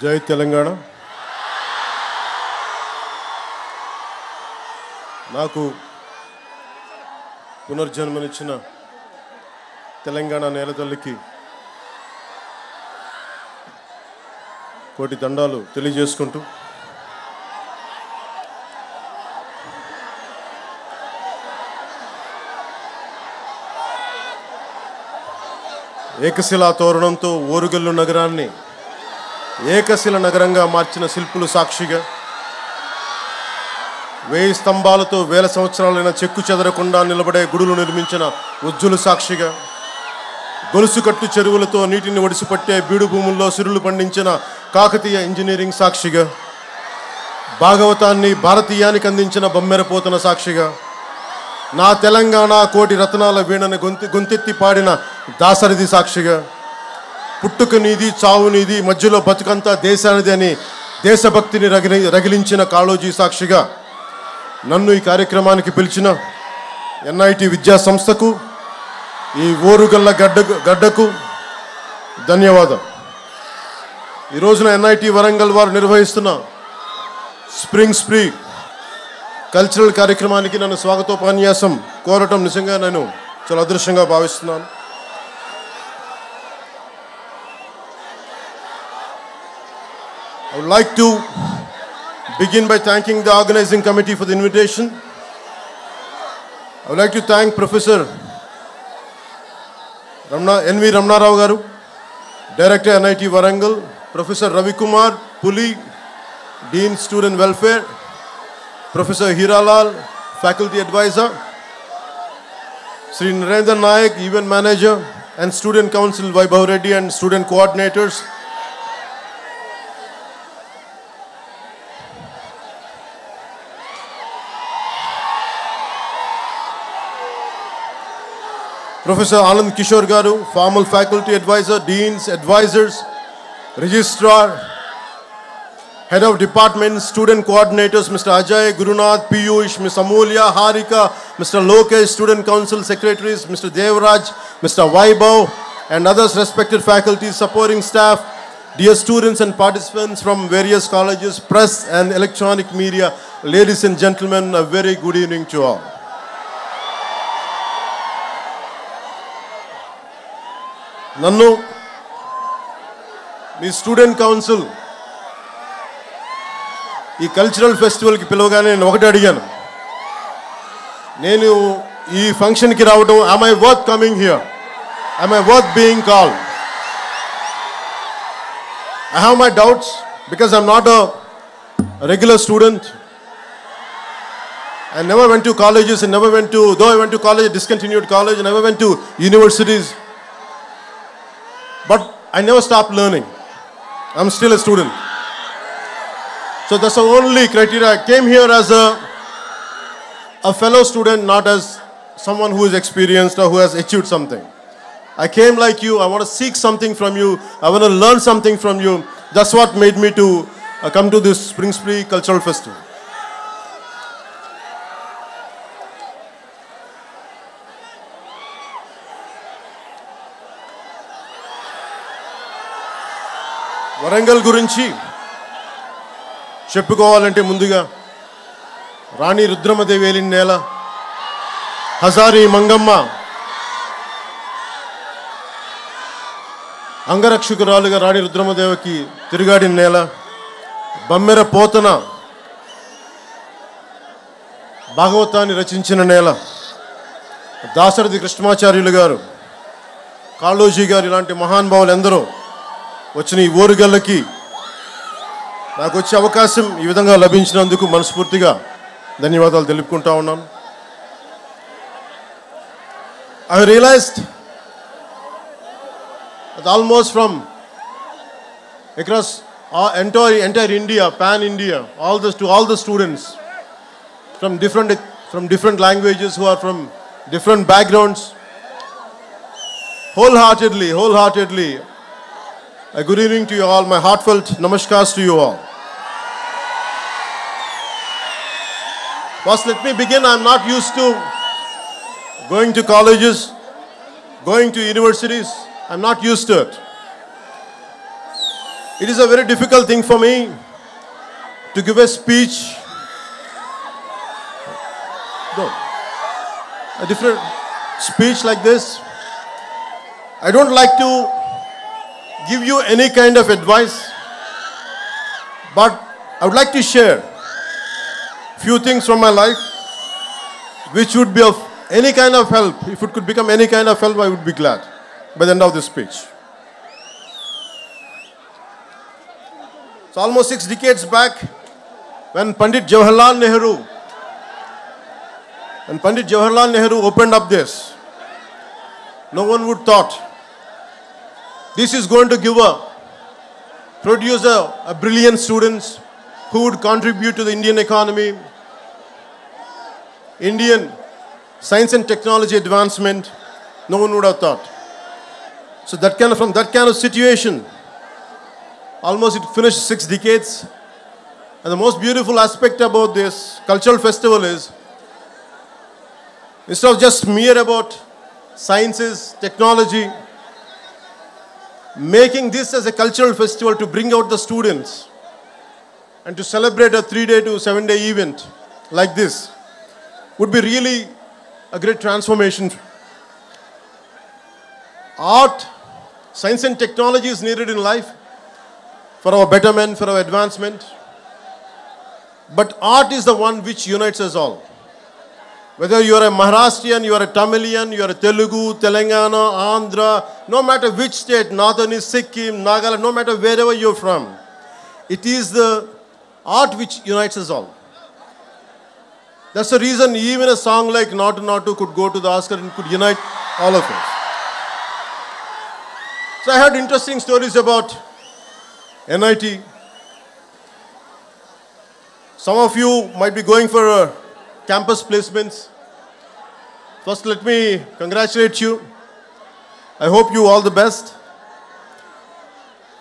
Jai Telangana. నాకు పునర్జన్మనిచ్చిన తెలంగాణ నేల తల్లికి కోటి దండాలు తెలియజేసుకుంటూ ఏకశిలా తోరణంతో ఓరుగల్లు నగరాన్ని ఏకశిల నగరంగా మార్చిన శిల్పులు సాక్షిగా 1000 స్తంభాలతో వేల సంవత్సరాలైన చెక్కు చెదరకుండా నిలబడే గుడులు నిర్మించిన ఉజ్జులు సాక్షిగా గొలుసుకట్టు చెరువులతో నీటిని ఒడిసిపట్టే బీడు భూముల్లో సిరులు పండించిన కాకతీయ ఇంజనీరింగ్ సాక్షిగా భాగవతాన్ని భారతీయానికి అందించిన బొమ్మెరపోతన సాక్షిగా నా తెలంగాణ కోటి రత్నాల వీణని గొంతెత్తి పాడిన దాసరిది సాక్షిగా పుట్టుక నీది చావు నీది మధ్యలో బతుకంతా దేశానిది అని దేశభక్తిని రగిలించిన కాళోజీ సాక్షిగా నన్ను ఈ కార్యక్రమానికి పిలిచిన NIT విద్యా సంస్థకు ఈ ఓరుగల్ల గడ్డకు ధన్యవాదాలు. ఈ రోజున NIT వరంగల్ వారు నిర్వహిస్తున్న స్ప్రింగ్ స్ప్రీ కల్చరల్ కార్యక్రమానికి నన్ను స్వాగతోపన్యాసం కోరటం నిజంగా నేను చాలా అదృష్టంగా భావిస్తున్నాను. I would like to begin by thanking the organizing committee for the invitation. I would like to thank Professor N.V. Ramnarao Garu, Director NIT Warangal, Professor Ravi Kumar Puli, Dean Student Welfare, Professor Hiralal, Faculty Advisor, Sri Narendra Nayak, Event Manager, and Student Council Vaibhav Reddy and Student Coordinators. Professor Anand Kishore Garu, Formal Faculty Advisor, Deans, Advisors, Registrar, Head of Departments, Student Coordinators, Mr. Ajay, Gurunath, Piyush, Ms. Amulya, Harika, Mr. Lokesh, Student Council Secretaries, Mr. Devraj, Mr. Vaibhav, and others respected faculty, supporting staff, dear students and participants from various colleges, press and electronic media, ladies and gentlemen, a very good evening to all. నన్ను మీ student council ఈ cultural ఫెస్టివల్కి పిలవగానే నేను ఒకటి అడిగాను, నేను ఈ ఫంక్షన్కి రావడం am I worth coming here? Am I worth being called? I have my doubts because I'm not a regular student. I never went to colleges and never went to, though I went to college, discontinued college, and never went to universities. But I never stopped learning. I'm still a student. So that's the only criteria. I came here as a fellow student, not as someone who is experienced or who has achieved something. I came like you. I want to seek something from you. I want to learn something from you. That's what made me to come to this Spring Spree Cultural Festival. Warangal గురించి చెప్పుకోవాలంటే ముందుగా రాణి రుద్రమదేవి ఏలిన నేల, హజారీ మంగమ్మ అంగరక్షకురాలుగా రాణి రుద్రమదేవికి తిరుగాడిన నేల, బమ్మెర పోతన భాగవతాన్ని రచించిన నేల, దాశరథి కృష్ణమాచార్యులు గారు, కాళోజీ గారు ఇలాంటి మహానుభావులు ఎందరో వచ్చిన ఈ ఓరుగల్లకి నాకు వచ్చే అవకాశం ఈ విధంగా లభించినందుకు మనస్ఫూర్తిగా ధన్యవాదాలు తెలుపుకుంటా ఉన్నాను. I realized that almost from across entire India, pan India, all the students from different languages who are from different backgrounds, wholeheartedly a good evening to you all. My heartfelt namaskars to you all. First, let me begin. I'm not used to going to colleges, going to universities. I'm not used to it. It is a very difficult thing for me to give a speech. No. A different speech like this. I don't like to give you any kind of advice, but I would like to share few things from my life which would be of any kind of help. If it could become any kind of help, I would be glad by the end of this speech. So almost 6 decades back, when Pandit Jawaharlal Nehru opened up this, no one would thought this is going to produce a brilliant students who would contribute to the Indian economy, Indian science and technology advancement. No one would have thought. So from that kind of situation, almost it finished 6 decades. And the most beautiful aspect about this cultural festival is, instead of just mere about sciences, technology, making this as a cultural festival to bring out the students and to celebrate a 3-day to 7-day event like this would be really a great transformation. Art, science and technology is needed in life for our betterment, for our advancement. But art is the one which unites us all. Whether you are a Maharashtrian, you are a Tamilian, you are a Telugu, Telangana, Andhra, no matter which state, Northern is Sikkim, Nagaland, no matter wherever you're from, it is the art which unites us all. That's the reason even a song like Natu Natu could go to the Oscar and could unite all of us. So I heard interesting stories about NIT. Some of you might be going for campus placements. First, let me congratulate you. I hope you all the best.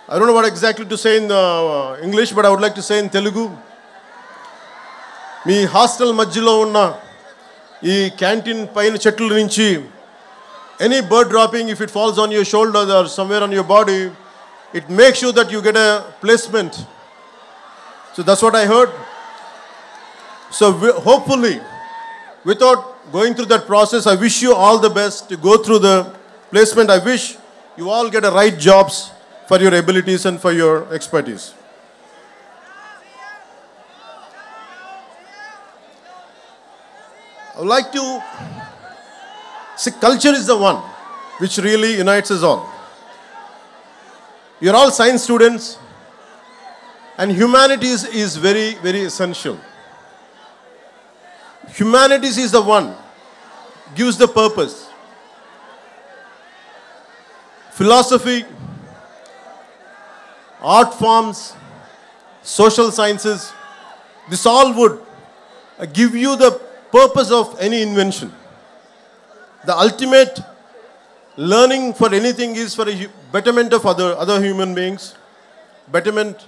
I don't know what exactly to say in English, but I would like to say in Telugu. Me hostel మధ్యలో ఉన్న ఈ canteen పైన చెట్ల నుంచి any bird dropping, if it falls on your shoulder or somewhere on your body, it makes sure that you get a placement. So that's what I heard. So hopefully, without going through that process, I wish you all the best to go through the placement. I wish you all get the right jobs for your abilities and for your expertise. I would like to see, culture is the one which really unites us all. You're all science students, and humanities is very, very essential. Humanities is the one gives the purpose. Philosophy, art forms, social sciences, this all would give you the purpose of any invention. The ultimate learning for anything is for a betterment of other human beings, betterment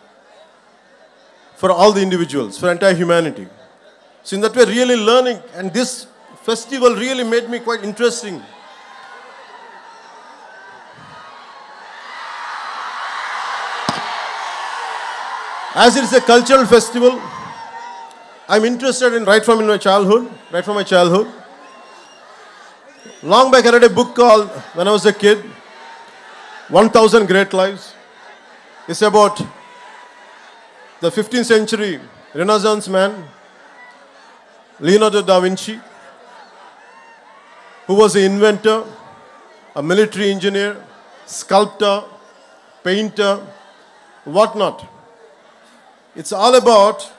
for all the individuals, for entire humanity. So in that way, really learning, and this festival really made me quite interesting. As it is a cultural festival, I'm interested in right from my childhood. Long back, I read a book called, when I was a kid, 1000 Great Lives. It's about the 15th century Renaissance man, Leonardo da Vinci, who was an inventor, a military engineer, sculptor, painter, whatnot. It's all about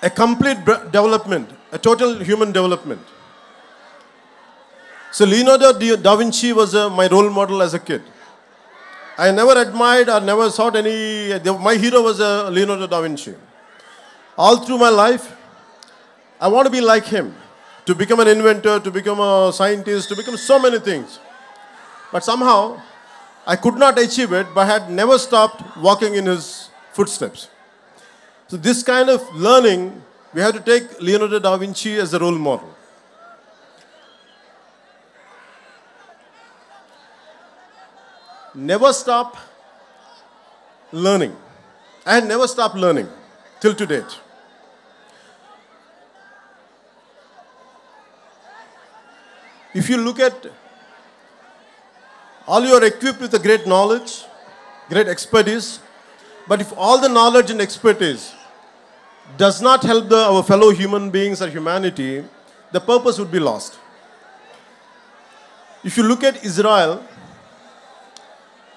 a complete development, a total human development. So Leonardo da Vinci was my role model as a kid. I never admired or never thought my hero was Leonardo da Vinci. All through my life, I want to be like him, to become an inventor, to become a scientist, to become so many things. But somehow, I could not achieve it, but I had never stopped walking in his footsteps. So this kind of learning, we have to take Leonardo da Vinci as a role model. never stop learning. I had never stopped learning till to date. If you look at, all you are equipped with a great knowledge, great expertise, but if all the knowledge and expertise does not help our fellow human beings or humanity, the purpose would be lost. If you look at Israel,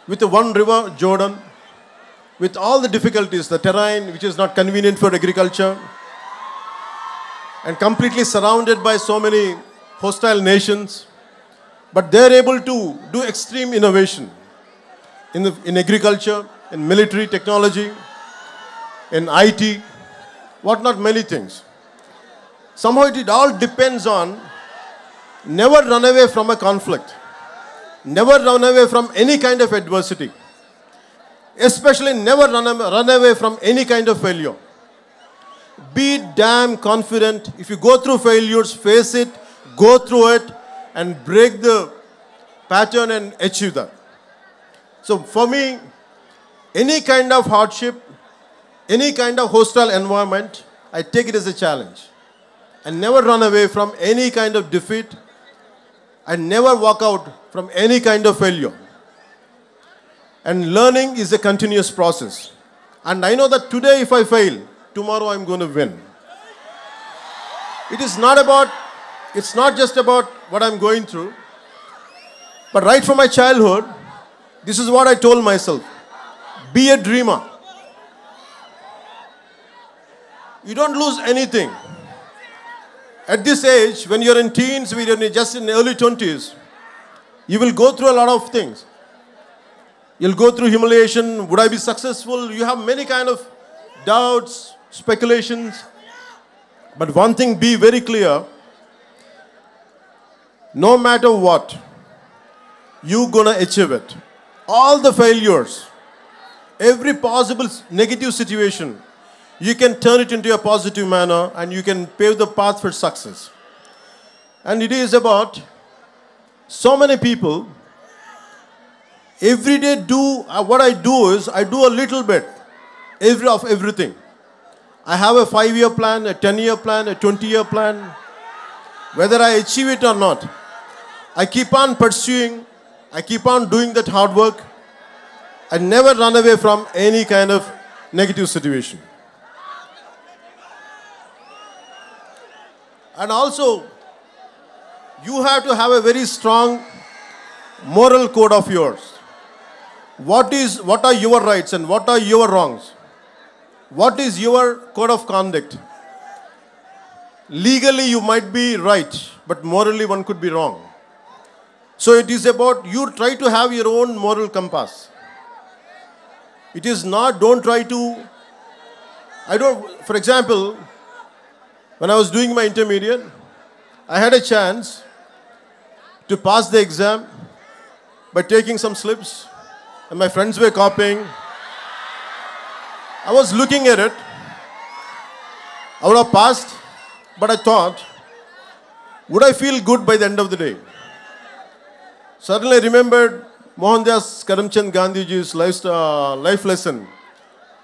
with the one river, Jordan, with all the difficulties, the terrain which is not convenient for agriculture, and completely surrounded by so many hostile nations, but they're able to do extreme innovation in agriculture, in military technology, in IT, what not many things. Somehow it all depends on never run away from a conflict, never run away from any kind of adversity, especially never run away from any kind of failure. Be damn confident. If you go through failures, face it, go through it, and break the pattern and achieve that. So for me, any kind of hardship, any kind of hostile environment, I take it as a challenge. And never run away from any kind of defeat, and never walk out from any kind of failure. And learning is a continuous process. And I know that today if I fail, tomorrow I'm going to win. It's not just about what I'm going through, but right from my childhood, this is what I told myself. Be a dreamer. You don't lose anything. At this age, when you're in teens, when you're just in the early 20s, you will go through a lot of things. You'll go through humiliation. Would I be successful? You have many kind of doubts, speculations. But one thing, be very clear. No matter what, you're gonna achieve it. All the failures, every possible negative situation, you can turn it into a positive manner and you can pave the path for success. And it is about so many people, every day what I do is, I do a little bit of everything. I have a 5-year plan, a 10-year plan, a 20-year plan. Whether I achieve it or not, I keep on pursuing, I keep on doing that hard work. I never run away from any kind of negative situation. And also, you have to have a very strong moral code of yours. What are your rights and what are your wrongs? What is your code of conduct? Legally, you might be right, but morally, one could be wrong. So it is about you try to have your own moral compass. It is not, for example, when I was doing my intermediate, I had a chance to pass the exam by taking some slips, and my friends were copying. I was looking at it. I would have passed, but I thought, would I feel good by the end of the day? Suddenly I remembered Mohandas Karamchand Gandhiji's life lesson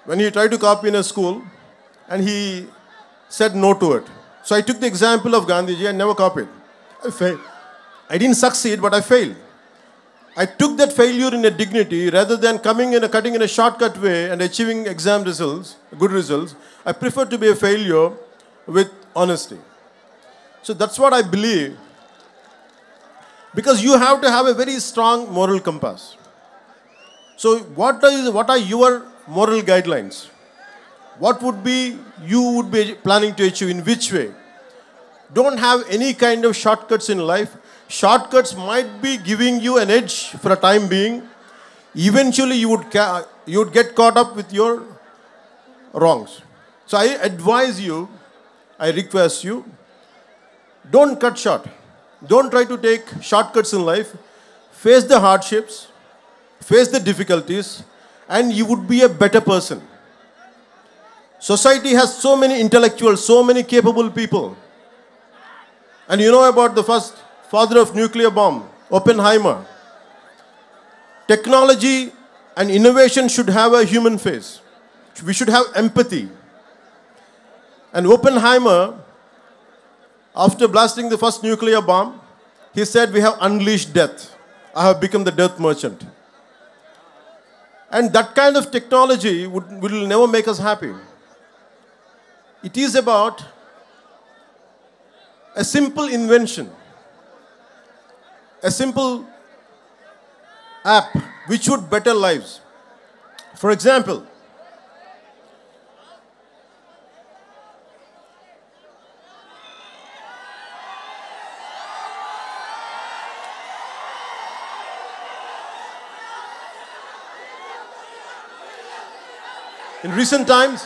when he tried to copy in a school and he said no to it. So I took the example of Gandhiji and never copied. I failed. I didn't succeed, but I failed. I took that failure in a dignity rather than cutting in a shortcut way and achieving exam results, good results. I prefer to be a failure with honesty. So that's what I believe. Because you have to have a very strong moral compass. So what are your moral guidelines? What you would be planning to achieve, in which way? Don't have any kind of shortcuts in life. Shortcuts might be giving you an edge for a time being. Eventually you would get caught up with your wrongs. So I advise you, I request you, don't cut short. Don't try to take shortcuts in life. Face the hardships, face the difficulties, and you would be a better person. Society has so many intellectuals, so many capable people. And you know about the first father of nuclear bomb, Oppenheimer. Technology and innovation should have a human face. We should have empathy. And Oppenheimer, after blasting the first nuclear bomb, he said, "We have unleashed death. I have become the death merchant." And that kind of technology will never make us happy. It is about a simple invention, a simple app which would better lives. For example, in recent times,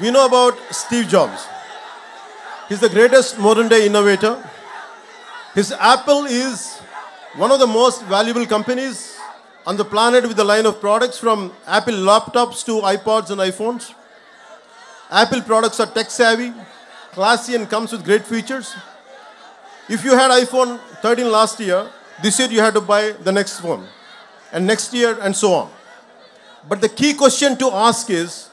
we know about Steve Jobs. He's the greatest modern day innovator. His Apple is one of the most valuable companies on the planet with a line of products from Apple laptops to iPods and iPhones. Apple products are tech savvy, classy and comes with great features. If you had iPhone 13 last year, this year you had to buy the next phone, and next year and so on. But the key question to ask is,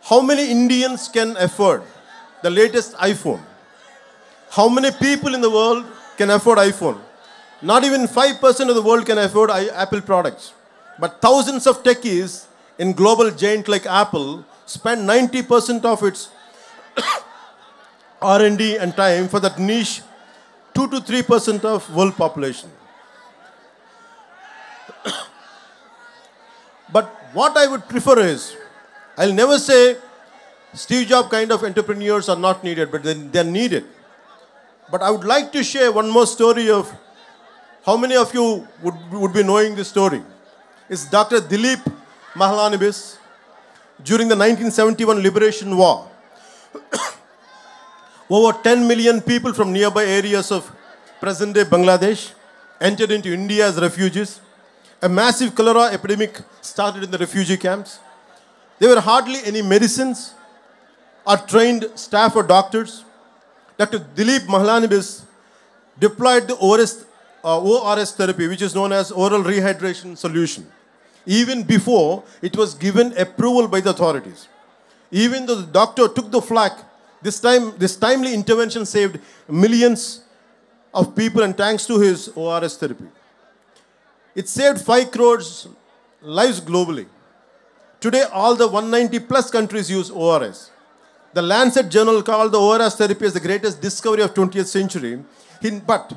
how many Indians can afford the latest iPhone? How many people in the world can afford iPhone? Not even 5% of the world can afford Apple products. But thousands of techies in global giant like Apple spend 90% of its R&D and time for that niche 2 to 3% of world population. But what I would prefer is, I'll never say Steve Jobs kind of entrepreneurs are not needed, but they're needed. But I would like to share one more story of how many of you would be knowing this story. It's Dr. Dilip Mahalanobis during the 1971 Liberation War. Over 10 million people from nearby areas of present-day Bangladesh entered into India as refugees. A massive cholera epidemic started in the refugee camps. There were hardly any medicines or trained staff or doctors. Dr. Dilip Mahalanobis deployed the ORS therapy, which is known as oral rehydration solution, even before it was given approval by the authorities. Even though the doctor took the flak, this timely intervention saved millions of people, and thanks to his ORS therapy. It saved 5 crores lives globally. Today, all the 190 plus countries use ORS. The Lancet journal called the ORS therapy as the greatest discovery of 20th century. But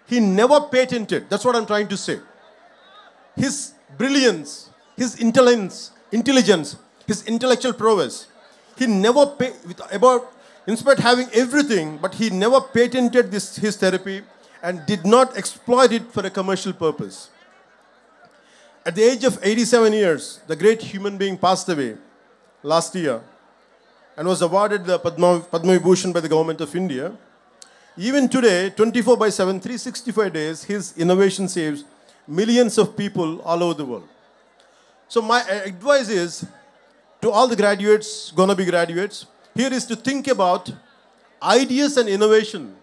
he never patented. That's what I'm trying to say. His brilliance, his intelligence, his intellectual prowess. He never in spite of having everything, but he never patented his therapy and did not exploit it for a commercial purpose. At the age of 87 years, the great human being passed away last year and was awarded the Padma Vibhushan by the government of India. Even today, 24/7, 365 days, his innovation saves millions of people all over the world. So my advice is to all the graduates, gonna be graduates, here is to think about ideas and innovation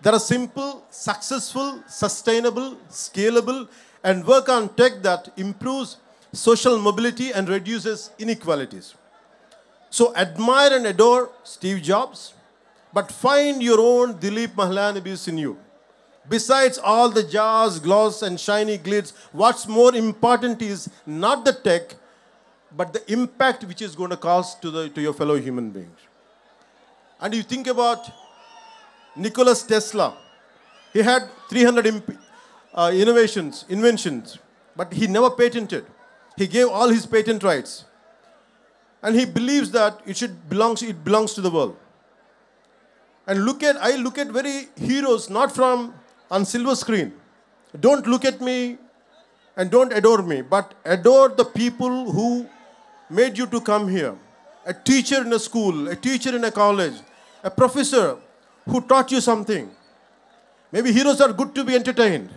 that are simple, successful, sustainable, scalable, and work on tech that improves social mobility and reduces inequalities. So admire and adore Steve Jobs, but find your own Dilip Mahalanobis in you. Besides all the jazz, gloss, and shiny glitz, what's more important is not the tech, but the impact which is going to cause to your fellow human beings. And you think about Nikola Tesla. He had 300 inventions, but he never patented. He gave all his patent rights. And he believes that it belongs to the world. And I look at very heroes, not from on silver screen. Don't look at me and don't adore me, but adore the people who made you to come here. A teacher in a school, a teacher in a college, a professor who taught you something. Maybe heroes are good to be entertained.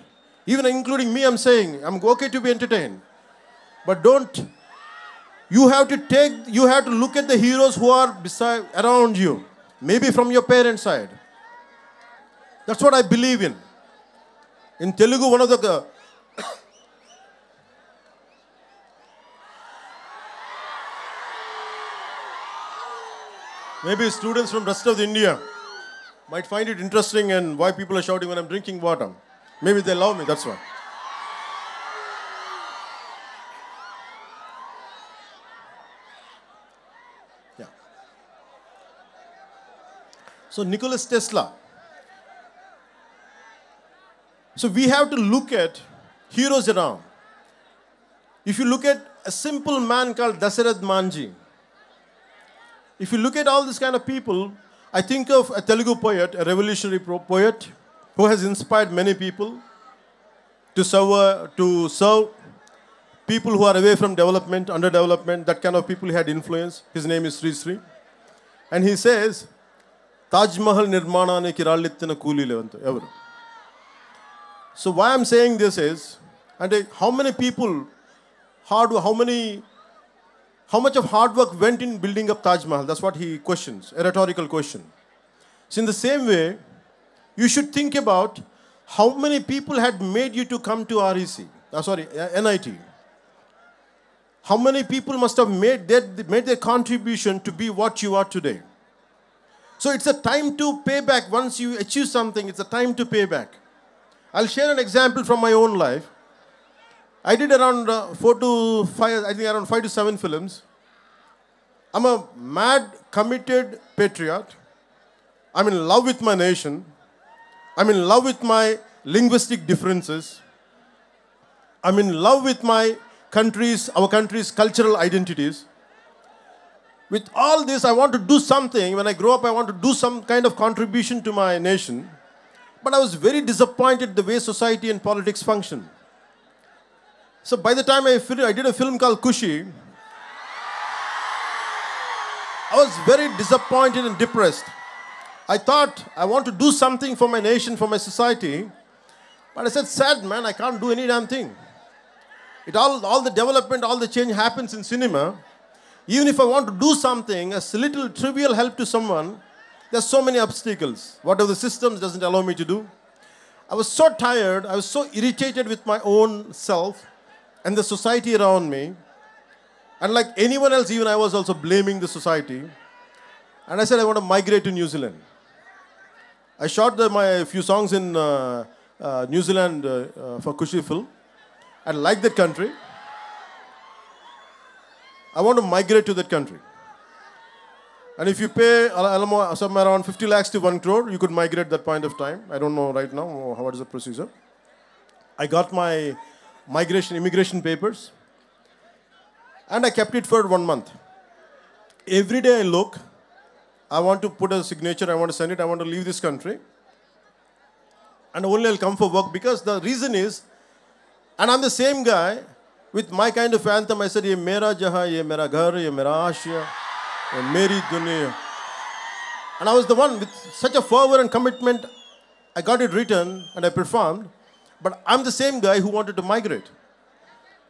Even including me, I'm saying, I'm okay to be entertained. But you have to look at the heroes who are around you. Maybe from your parents' side. That's what I believe in. In Telugu, one of the Maybe students from rest of India might find it interesting and why people are shouting when I'm drinking water. Maybe they love me, that's why. Yeah. So Nicholas Tesla. So we have to look at heroes around. If you look at a simple man called Dasarath Manji, if you look at all these kind of people, I think of a Telugu poet, a revolutionary poet, who has inspired many people to serve people who are away from development, underdevelopment, that kind of people he had influence. His name is Sri Sri. And he says, Taj Mahal nirmananiki rallittina kooli levantu evaru. So why I'm saying this is, and how many people, how much of hard work went in building up Taj Mahal? That's what he questions, a rhetorical question. So in the same way, you should think about how many people had made you to come to NIT. How many people must have made their contribution to be what you are today. So it's a time to pay back. Once you achieve something, it's a time to pay back. I'll share an example from my own life. I did around 4 to 5, I think around 5 to 7 films. I'm a mad, committed patriot. I'm in love with my nation. I'm in love with my linguistic differences. I'm in love with our country's cultural identities. With all this, I want to do something. When I grow up, I want to do some kind of contribution to my nation. But I was very disappointed the way society and politics function. So by the time I did a film called Kushi, I was very disappointed and depressed. I thought I want to do something for my nation, for my society. But I said, sad man, I can't do any damn thing. All the development, all the change happens in cinema. Even if I want to do something, a little trivial help to someone, there's so many obstacles. Whatever the systems doesn't allow me to do. I was so tired, I was so irritated with my own self and the society around me. And like anyone else, even I was also blaming the society. And I said, I want to migrate to New Zealand. I shot my few songs in New Zealand for Kushi film. I like that country. I want to migrate to that country. And if you pay somewhere around 50 lakhs to 1 crore, you could migrate that point of time. I don't know right now what is the procedure. I got my immigration papers. And I kept it for 1 month. Every day I look, I want to put a signature, I want to send it, I want to leave this country. And only I'll come for work because the reason is, and I'm the same guy, with my kind of anthem, I said, ye mera jahan, ye mera ghar, ye mera ashya, ye meri dunya. And I was the one with such a fervor and commitment, I got it written and I performed. But I'm the same guy who wanted to migrate.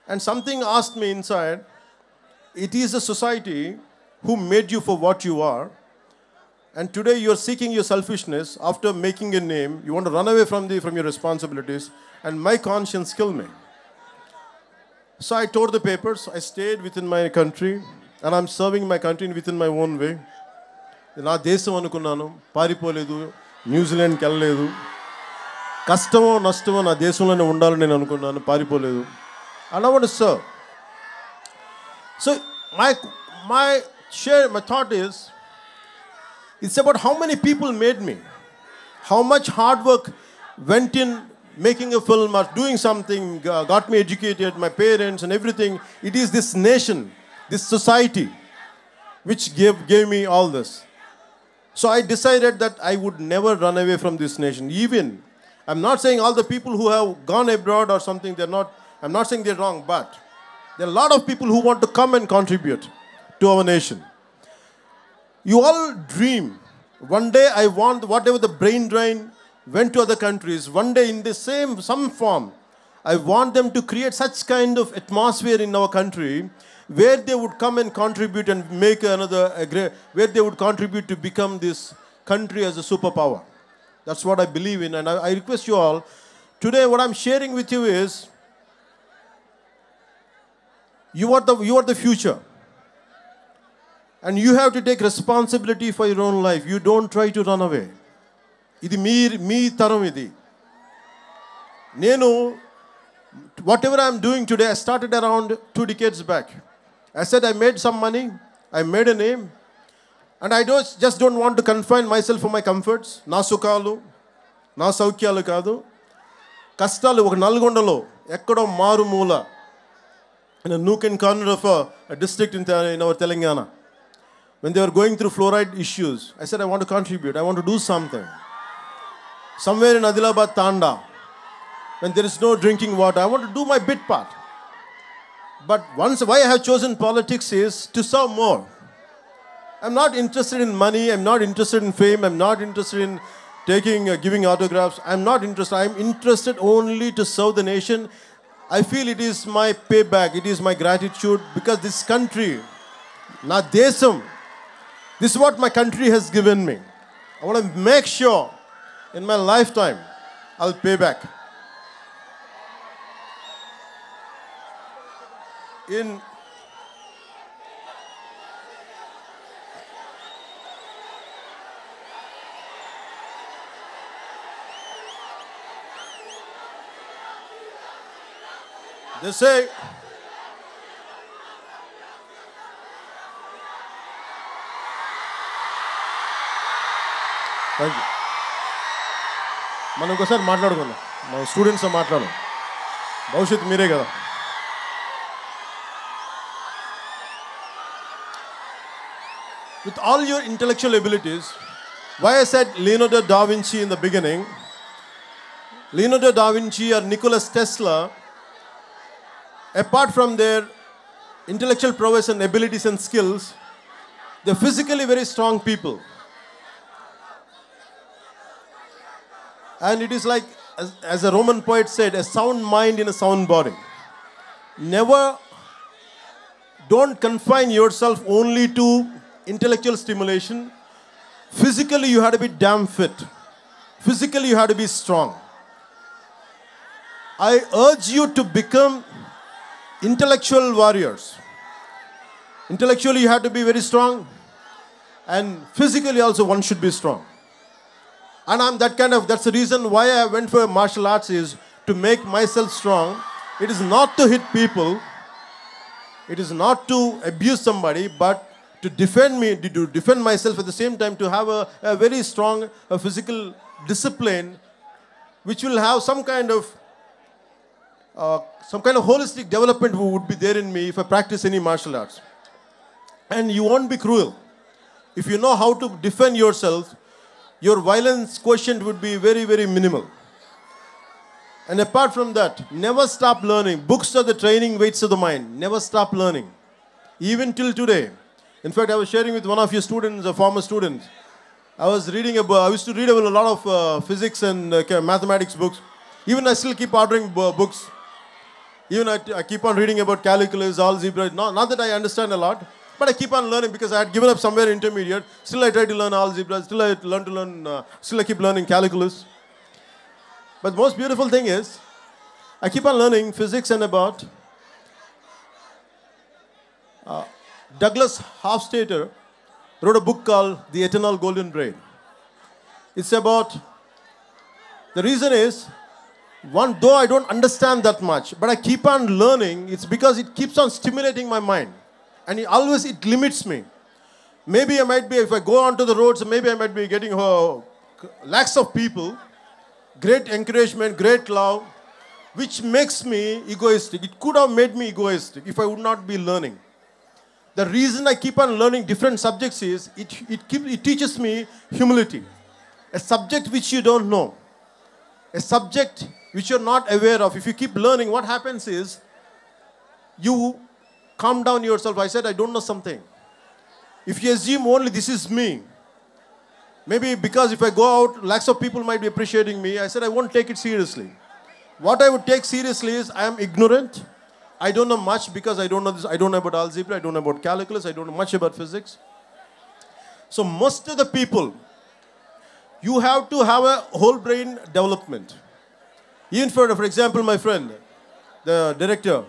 And something asked me inside, it is a society who made you for what you are. And today you're seeking your selfishness. After making a name, you want to run away from your responsibilities. And my conscience killed me. So I tore the papers. I stayed within my country. And I'm serving my country within my own way. నా దేశం అనుకున్నాను, పారిపోలేదు, న్యూజిలాండ్కి వెళ్ళలేదు. కష్టమో నష్టమో నా దేశంలోనే ఉండాలని నేను అనుకున్నాను, పారిపోలేదు. And I want to serve. So my thought is, it's about how many people made me. How much hard work went in making a film or doing something, got me educated, my parents and everything. It is this nation, this society, which gave me all this. So I decided that I would never run away from this nation. Even, I'm not saying all the people who have gone abroad or something, I'm not saying they're wrong, but there are a lot of people who want to come and contribute to our nation. You all dream. One day I want whatever the brain drain went to other countries, one day in some form, I want them to create such kind of atmosphere in our country where they would come and contribute and make where they would contribute to become this country as a superpower. That's what I believe in, and I request you all, today what I'm sharing with you is, you are the future. And you have to take responsibility for your own life. You don't try to run away. Idi me taram idi. Nenu, whatever I'm doing today, I started around 2 decades back. I said I made some money, I made a name, and I just don't want to confine myself for my comforts. Na sukalu, na saukyalu kaadu. Kastalu oka Nalgondalo, ekkado maru moola, in a nook and corner of a district in our Telangana. When they were going through fluoride issues, I said, I want to contribute. I want to do something. Somewhere in Adilabad, Tanda, when there is no drinking water, I want to do my bit part. But why I have chosen politics is to serve more. I'm not interested in money. I'm not interested in fame. I'm not interested in giving autographs. I'm not interested. I'm interested only to serve the nation. I feel it is my payback. It is my gratitude because this country, na desam, this is what my country has given me. I want to make sure in my lifetime I'll pay back. They say, thank you. మనం ఒకసారి మాట్లాడుకుందాం. మన students మాట్లాడు. భవిష్యత్తు మీరే కదా. With all your intellectual abilities, why I said Leonardo da Vinci in the beginning, Leonardo da Vinci or Nikola Tesla, apart from their intellectual prowess and abilities and skills, they're physically very strong people. And it is like, as a Roman poet said, a sound mind in a sound body. Don't confine yourself only to intellectual stimulation. Physically, you have to be damn fit. Physically, you have to be strong. I urge you to become intellectual warriors. Intellectually, you have to be very strong, and physically also one should be strong. And that's the reason why I went for martial arts, is to make myself strong. It is not to hit people. It is not to abuse somebody, but to defend myself at the same time, to have a very strong physical discipline, which will have some kind of holistic development would be there in me if I practice any martial arts. And you won't be cruel. If you know how to defend yourself, your violence quotient would be very, very minimal. And apart from that, never stop learning. Books are the training weights of the mind. Never stop learning. Even till today. In fact, I was sharing with one of your students, a former student. I used to read a lot of physics and mathematics books. Even I still keep ordering books. Even I keep on reading about calculus, algebra. Not that I understand a lot, but I keep on learning because I had given up somewhere intermediate. Still I try to learn algebra. Still I keep learning calculus. But the most beautiful thing is, I keep on learning physics and about Douglas Hofstadter wrote a book called The Eternal Golden Brain. It's about, the reason is, though I don't understand that much, but I keep on learning, it's because it keeps on stimulating my mind. And it limits me. Maybe I might be, if I go onto the roads, maybe I might be getting lakhs of people, great encouragement, great love, which makes me egoistic. It could have made me egoistic if I would not be learning. The reason I keep on learning different subjects is, it teaches me humility. A subject which you don't know, a subject which you're not aware of, if you keep learning, what happens is, you calm down yourself. I said, I don't know something. If you assume only this is me, maybe because if I go out, lakhs of people might be appreciating me, I said, I won't take it seriously. What I would take seriously is, I am ignorant. I don't know much because I don't know this. I don't know about algebra. I don't know about calculus. I don't know much about physics. So most of the people, you have to have a whole brain development. Even for example, my friend, the director,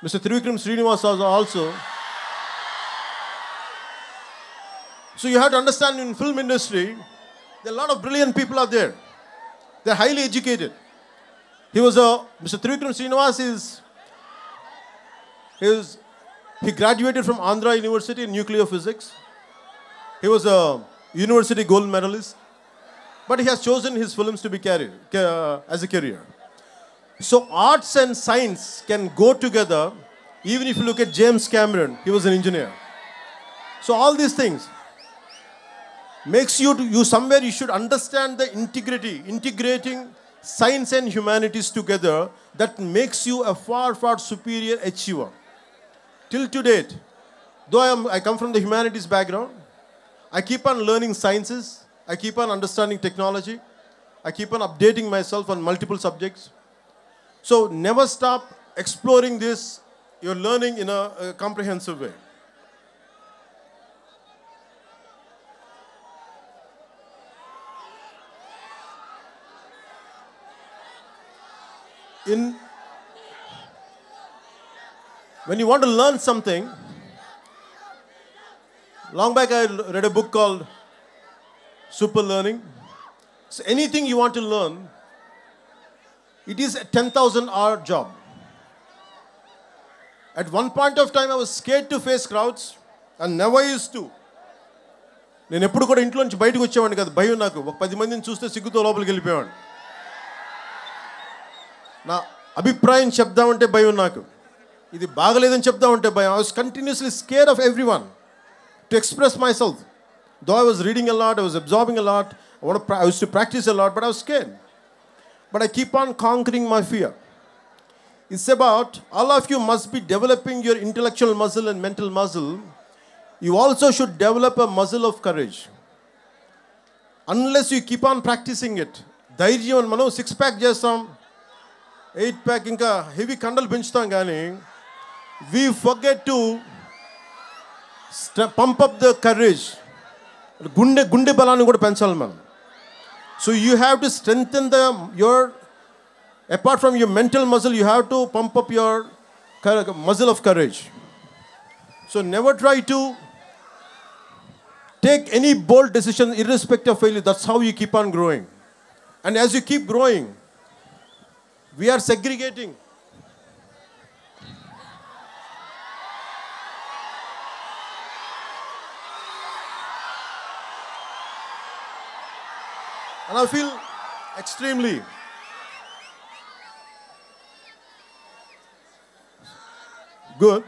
Mr. Trivikram Srinivas also, So you have to understand, in film industry, there are a lot of brilliant people out there. They're highly educated. Mr. Trivikram Srinivas he graduated from Andhra University in nuclear physics. He was a university gold medalist. But he has chosen his films to be carried as a career. So arts and science can go together. Even if you look at James Cameron, he was an engineer. So all these things makes you somewhere you should understand the integrating science and humanities together. That makes you a far, far superior achiever. Till to date, though I come from the humanities background, I keep on learning sciences. I keep on understanding technology. I keep on updating myself on multiple subjects. So never stop exploring this. You're learning in a comprehensive way. When you want to learn something, long back I read a book called Super Learning. So anything you want to learn, it is a 10,000 hour job. At one point of time, I was scared to face crowds and never used to. నేను ఎప్పుడు కూడా ఇంట్లో నుంచి బయటకు వచ్చేవాడిని కాదు. భయం నాకు. ఒక 10 మందిని చూస్తే సిగ్గుతో లోపలికి వెళ్ళిపోయాను. నా అభిప్రాయం చెప్దామంటే భయం నాకు. ఇది బాగలేదని చెప్దామంటే భయం. I was continuously scared of everyone to express myself. Though I was reading a lot, I was absorbing a lot, I used to practice a lot, but I was scared. But I keep on conquering my fear. It's about, all of you must be developing your intellectual muscle and mental muscle. You also should develop a muscle of courage. Unless you keep on practicing it. ధైర్యం మనం 6-pack చేస్తాం, 8-pack ఇంకా heavy కండలు పెంచుతాం కానీ we forget to pump up the courage. గుండె బలాన్ని కూడా పెంచాలి మనం. So you have to strengthen apart from your mental muscle, you have to pump up your muscle of courage. So never try to take any bold decision irrespective of failure. That's how you keep on growing. And as you keep growing, we are segregating. And I feel extremely good.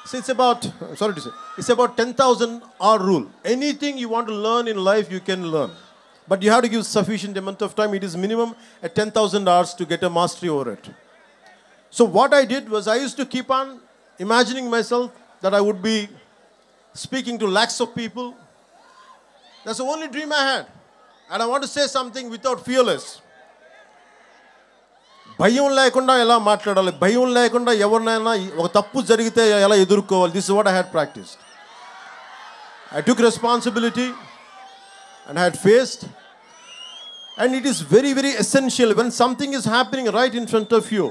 So it's about 10,000 hour rule. Anything you want to learn in life, you can learn. But you have to give sufficient amount of time. It is minimum at 10,000 hours to get a mastery over it. So what I did was I used to keep on imagining myself that I would be speaking to lakhs of people. That's the only dream I had. And I want to say something without fearless. భయం లేకుండా ఎలా మాట్లాడాలి, భయం లేకుండా ఎవరినైనా ఒక తప్పు జరిగితే ఎలా ఎదుర్కోవాలి. This is what I had practiced. I took responsibility and I had faced. And it is very, very essential when something is happening right in front of you,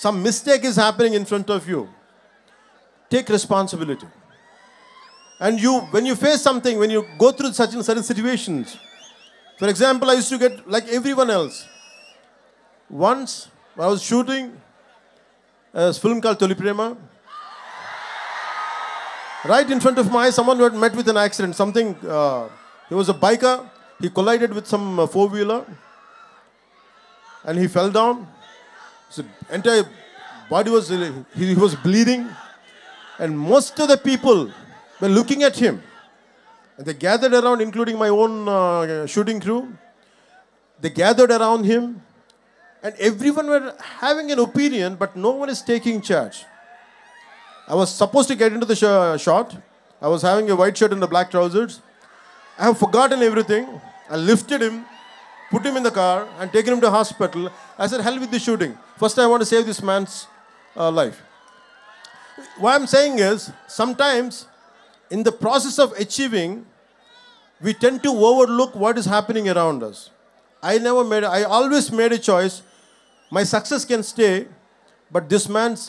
some mistake is happening in front of you, take responsibility. And when you face something, when you go through such and certain situations, for example, I used to get like everyone else. Once I was shooting a film called Toli Prema. Right in front of my eyes, someone who had met with an accident. He was a biker. He collided with some four-wheeler. And he fell down. His entire body he was bleeding. And most of the people were looking at him. And they gathered around, including my own shooting crew. They gathered around him. And everyone were having an opinion, but no one is taking charge. I was supposed to get into the shot. I was having a white shirt and the black trousers. I have forgotten everything. I lifted him, put him in the car, and taken him to hospital. I said, hell with the shooting. First, I want to save this man's life. What I'm saying is, sometimes, in the process of achieving, we tend to overlook what is happening around us. I always made a choice. My success can stay, but this man's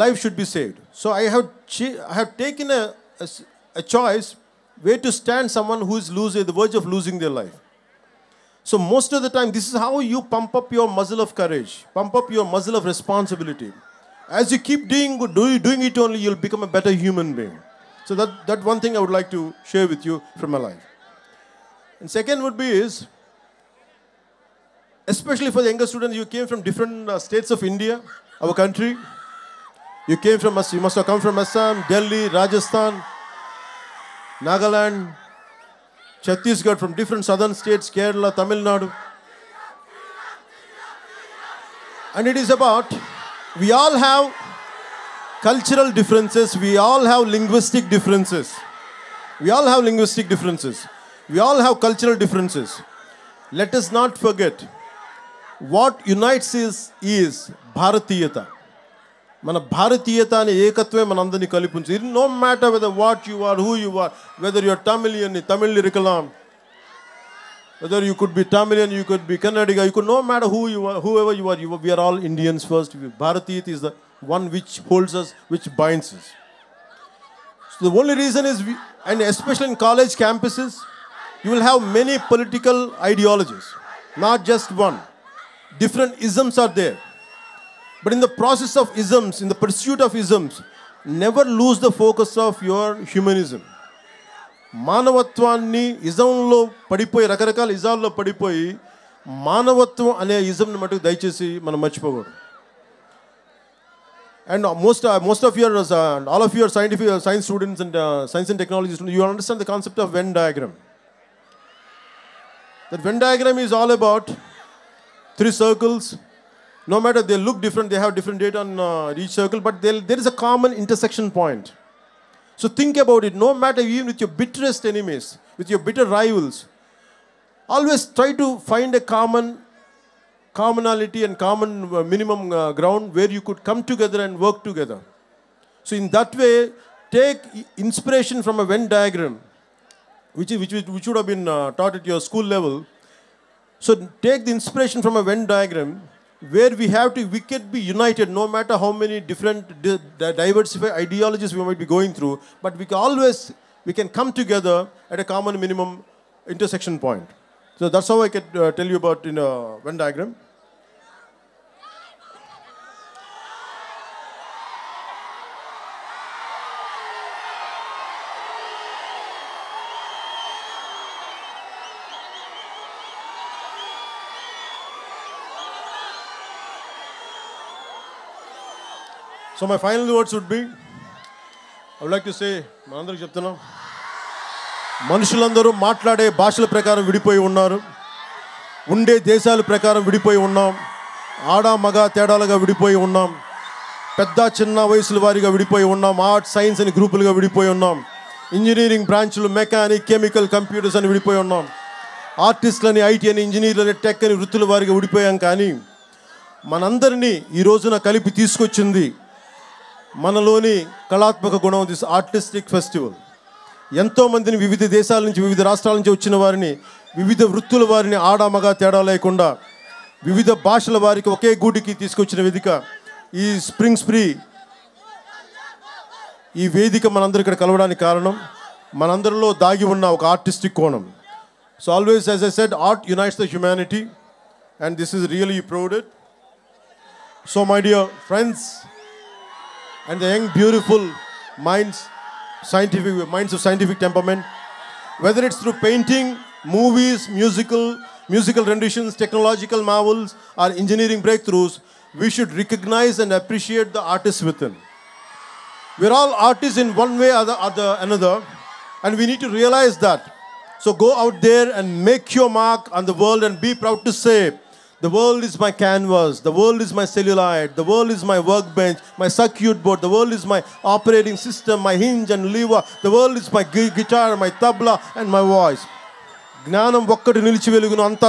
life should be saved. So I have taken a choice where to stand someone who is at the verge of losing their life. So most of the time, this is how you pump up your muscle of courage, pump up your muscle of responsibility. As you keep doing it only, you'll become a better human being. So that one thing I would like to share with you from my life. And second would be is, especially for the younger students, you came from different states of India, our country. You must have come from Assam, Delhi, Rajasthan, Nagaland, Chhattisgarh, from different southern states, Kerala, Tamil Nadu. And it is about, we all have cultural differences, we all have linguistic differences. We all have linguistic differences. We all have cultural differences. Let us not forget, what unites is Bharatiyata. మన భారతీయత అనే ఏకత్వమే మనందరినీ కలిపించి. No matter whether what you are, who you are, whether you are Tamilian, Tamil irikalam, whether you could be Tamilian, you could be Kannadiga, no matter who you are, whoever you are, we are all Indians first. Bharatiyata is the one which holds us, which binds us. So the only reason is, and especially in college campuses, you will have many political ideologies, not just one. Different isms are there. But in the process of isms, in the pursuit of isms, never lose the focus of your humanism. మానవత్వాన్ని ఇజంలో పడిపోయి, రకరకాల ఇజాల్లో పడిపోయి, మానవత్వం అనే ఇజంని మటుకు దయచేసి మనం మర్చిపోకూడదు. And most of your, all of your science students and science and technology students, you understand the concept of Venn diagram. That Venn diagram is all about 3 circles. No matter they look different, they have different data on each circle, but there is a common intersection point. So think about it. No matter, even with your bitterest enemies, with your bitter rivals, always try to find a commonality and common minimum ground where you could come together and work together. So in that way, take inspiration from a Venn diagram, which would have been taught at your school level. So take the inspiration from a Venn diagram, where we can be united no matter how many different diversified ideologies we might be going through, but we can come together at a common minimum intersection point. So that's how I can tell you about in a Venn diagram. So my final words would be, I would like to say, మనందరికీ చెప్తున్నా, మనుషులందరూ మాట్లాడే భాషల ప్రకారం విడిపోయి ఉన్నారు, ఉండే దేశాల ప్రకారం విడిపోయి ఉన్నాం, ఆడ మగ తేడాలుగా విడిపోయి ఉన్నాం, పెద్ద చిన్న వయసుల వారిగా విడిపోయి ఉన్నాం, ఆర్ట్ సైన్స్ అని గ్రూపులుగా విడిపోయి ఉన్నాం, ఇంజనీరింగ్ బ్రాంచ్లు మెకానిక్ కెమికల్ కంప్యూటర్స్ అని విడిపోయి ఉన్నాం, ఆర్టిస్టులని ఐటీ అని ఇంజనీర్లని టెక్ అని వృత్తుల వారిగా విడిపోయాం. కానీ మనందరినీ ఈ రోజున కలిపి తీసుకొచ్చింది మనలోని కళాత్మక గుణం, దిస్ ఆర్టిస్టిక్ ఫెస్టివల్. ఎంతోమందిని వివిధ దేశాల నుంచి, వివిధ రాష్ట్రాల నుంచి వచ్చిన వారిని, వివిధ వృత్తుల వారిని ఆడ మగ తేడా లేకుండా వివిధ భాషల వారికి ఒకే గూటికి తీసుకొచ్చిన వేదిక ఈ స్ప్రింగ్ స్ప్రీ. ఈ వేదిక మనందరూ ఇక్కడ కలవడానికి కారణం మనందరిలో దాగి ఉన్న ఒక ఆర్టిస్టిక్ కోణం. So always, as I said, art unites the humanity, and this is really proved. So my dear friends and the young beautiful minds of scientific temperament, whether it's through painting, movies, musical renditions, technological marvels, or engineering breakthroughs, we should recognize and appreciate the artists within. We're all artists in one way or another, and we need to realize that. So go out there and make your mark on the world and be proud to say, the world is my canvas, the world is my celluloid, the world is my workbench, my circuit board, the world is my operating system, my hinge and lever, the world is my guitar, my tabla and my voice. జ్ఞానం ఒక్కటి నిలిచి వెలుగును, అంతా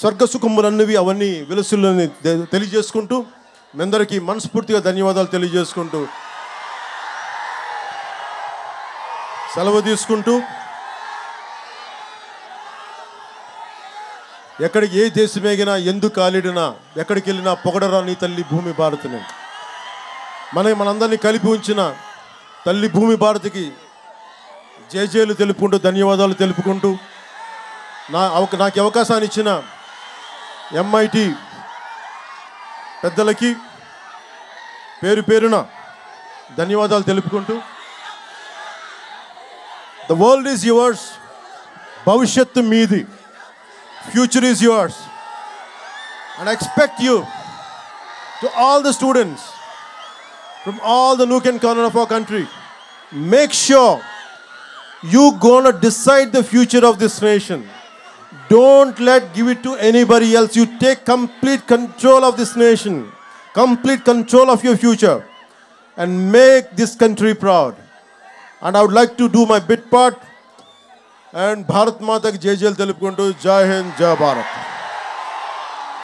స్వర్గసుఖములన్నవి అవన్నీ వెలుసులని తెలియజేసుకుంటూ, మీ అందరికీ మనస్ఫూర్తిగా ధన్యవాదాలు తెలియజేసుకుంటూ సెలవు తీసుకుంటూ, ఎక్కడికి ఏ దేశమేగినా ఎందుకు కాలిడినా ఎక్కడికి వెళ్ళినా పొగడరా నీ తల్లి భూమి భారతిని. మనందరినీ కలిపి ఉంచిన తల్లి భూమి భారతికి జేజేలు తెలుపుకుంటూ ధన్యవాదాలు తెలుపుకుంటూ నాకు అవకాశాన్ని ఇచ్చిన NIT పెద్దలకి పేరు పేరున ధన్యవాదాలు తెలుపుకుంటూ The world is yours, భవిష్యత్తు మీది, future is yours, and I expect you to all the students from all the nook and corner of our country, make sure you gonna decide the future of this nation. Don't give it to anybody else. You take complete control of this nation, complete control of your future, and make this country proud. And I would like to do my bit part. And Bharat Mata ki Jai Jai telupukuntu, Jai Hind, Jai Bharat.